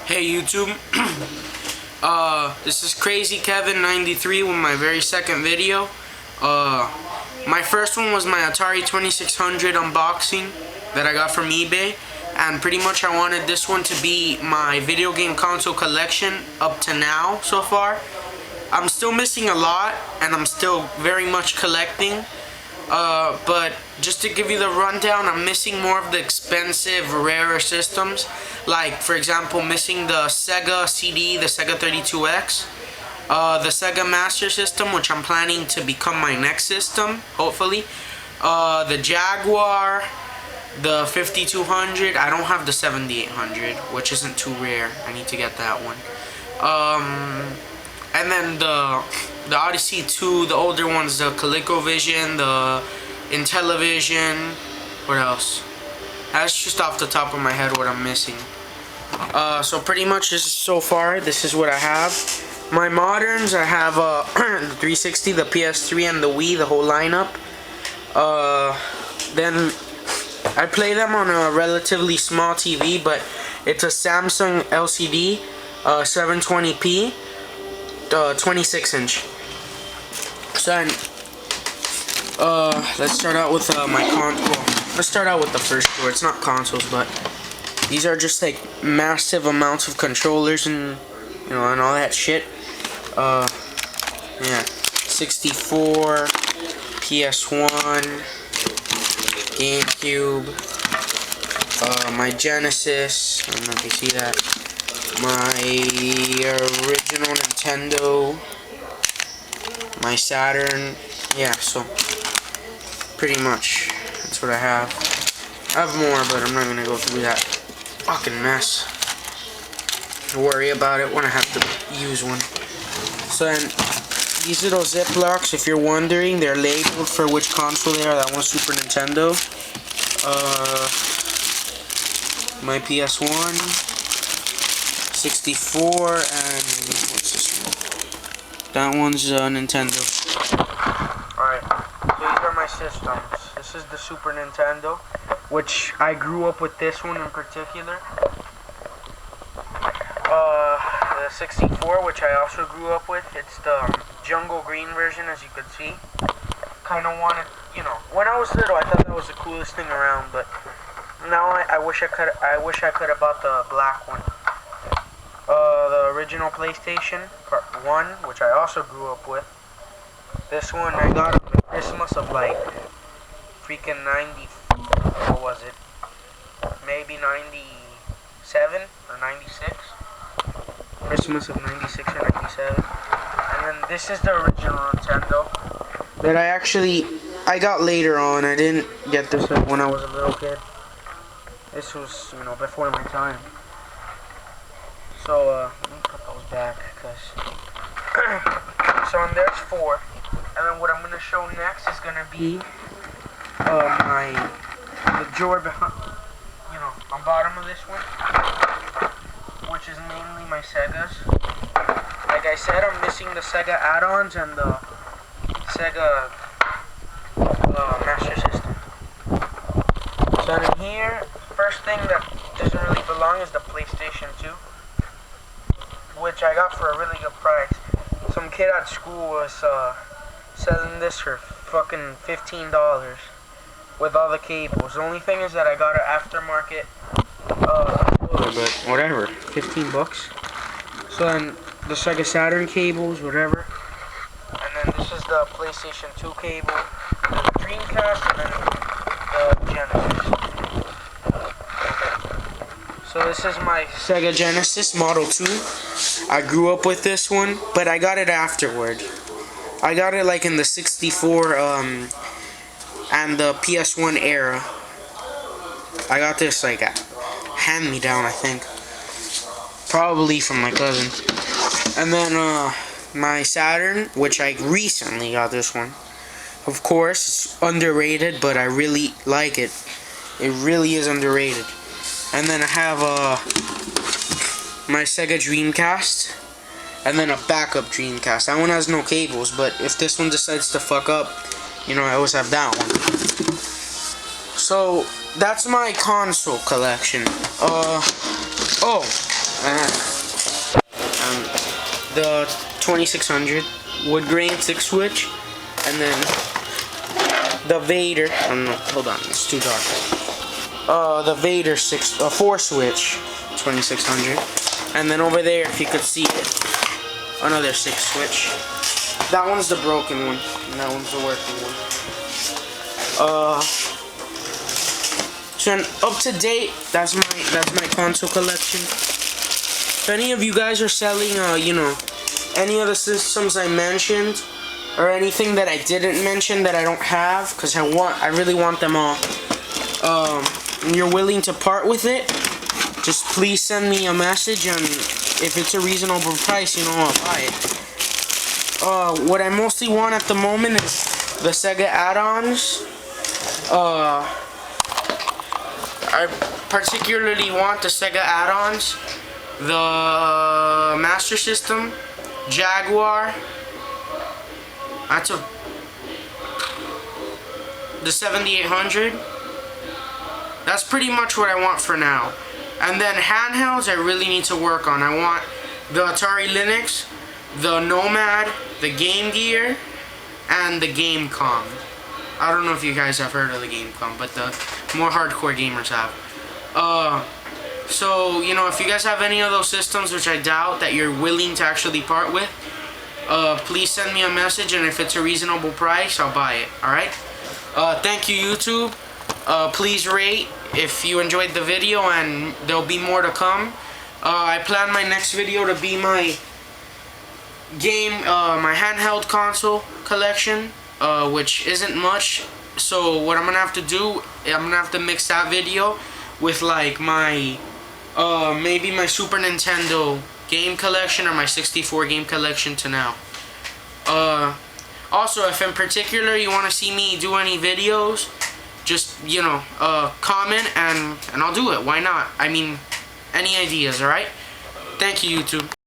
Hey YouTube, this is Crazy Kevin 93 with my very second video. My first one was my Atari 2600 unboxing that I got from eBay, and pretty much I wanted this one to be my video game console collection up to now so far. I'm still missing a lot and I'm still very much collecting. But just to give you the rundown, I'm missing more of the expensive, rarer systems. Like, for example, missing the Sega CD, the Sega 32X, the Sega Master System, which I'm planning to become my next system, hopefully. The Jaguar, the 5200. I don't have the 7800, which isn't too rare. I need to get that one. And then the Odyssey 2, the older ones, the Colecovision, the Intelevision. What else? That's just off the top of my head what I'm missing. So pretty much so far, this is what I have. My moderns, I have the 360, the PS3, and the Wii, the whole lineup. Then I play them on a relatively small TV, but it's a Samsung LCD, 720p. 26 inch. So let's start out with my let's start out with the first door. It's not consoles, but these are just like massive amounts of controllers and and all that shit. Yeah, 64, PS1, GameCube, my Genesis. I don't know if you see that. My original Nintendo, my Saturn. Yeah, so pretty much that's what I have. I have more, but I'm not gonna go through that fucking mess. Don't worry about it when I have to use one. So then, these little Ziplocs, if you're wondering, they're labeled for which console they are. That one's Super Nintendo. My PS1. 64, and what's this one? That one's Nintendo. Alright, so these are my systems. This is the Super Nintendo, which I grew up with this one in particular. The 64, which I also grew up with. It's the jungle green version, as you could see. Kind of wanted, when I was little, I thought that was the coolest thing around, but now I wish I could have bought the black one. The original PlayStation, Part 1, which I also grew up with. This one I got on Christmas of like freaking 90, what was it? Maybe 97 or 96. Christmas of 96 or 97. And then this is the original Nintendo that I got later on. I didn't get this when I was a little kid. This was, before my time. So, let me put those back, so there's 4, and then what I'm going to show next is going to be, the drawer behind, on bottom of this one, which is mainly my Segas. Like I said, I'm missing the Sega add-ons and the Sega, Master System. So in here, first thing that doesn't really belong is the PlayStation 2. Which I got for a really good price. Some kid at school was selling this for fucking $15 with all the cables. The only thing is that I got an aftermarket but whatever, 15 bucks. So then the Sega Saturn cables, whatever. And then this is the PlayStation 2 cable, the Dreamcast, and then the Genesis. So this is my Sega Genesis Model 2. I grew up with this one, but I got it afterward. I got it like in the 64 and the PS1 era. I got this like hand-me-down, I think. Probably from my cousin. And then my Saturn, which I recently got this one. Of course, it's underrated, but I really like it. It really is underrated. And then I have my Sega Dreamcast, and then a backup Dreamcast. That one has no cables, but if this one decides to fuck up, I always have that one. So that's my console collection. Oh, The 2600 wood grain 6 switch, and then the Vader. Oh no, hold on, it's too dark. The Vader 4 switch 2600, and then over there, if you could see it, another 6 switch. That one's the broken one, and that one's the working one. So up to date, that's my console collection. If any of you guys are selling, you know, any of the systems I mentioned, or anything that I didn't mention that I don't have, because I really want them all, and you're willing to part with it, just please send me a message, and if it's a reasonable price, you know, I'll buy it. What I mostly want at the moment is the Sega add-ons. I particularly want the Sega add-ons, the Master System, Jaguar, the 7800. That's pretty much what I want for now. And then handhelds I really need to work on. I want the Atari Lynx, the Nomad, the Game Gear, and the Gamecom. I don't know if you guys have heard of the Gamecom, but the more hardcore gamers have. So, you know, if you guys have any of those systems, which I doubt, that you're willing to actually part with, please send me a message, and if it's a reasonable price, I'll buy it. Alright? Thank you, YouTube. Please rate if you enjoyed the video, and there'll be more to come. I plan my next video to be my my handheld console collection, which isn't much. So what I'm gonna have to do, I'm gonna have to mix that video with like my maybe my Super Nintendo game collection or my 64 game collection to now. Also, if in particular you want to see me do any videos, just, you know, comment and I'll do it. Why not? I mean, any ideas, alright? Thank you, YouTube.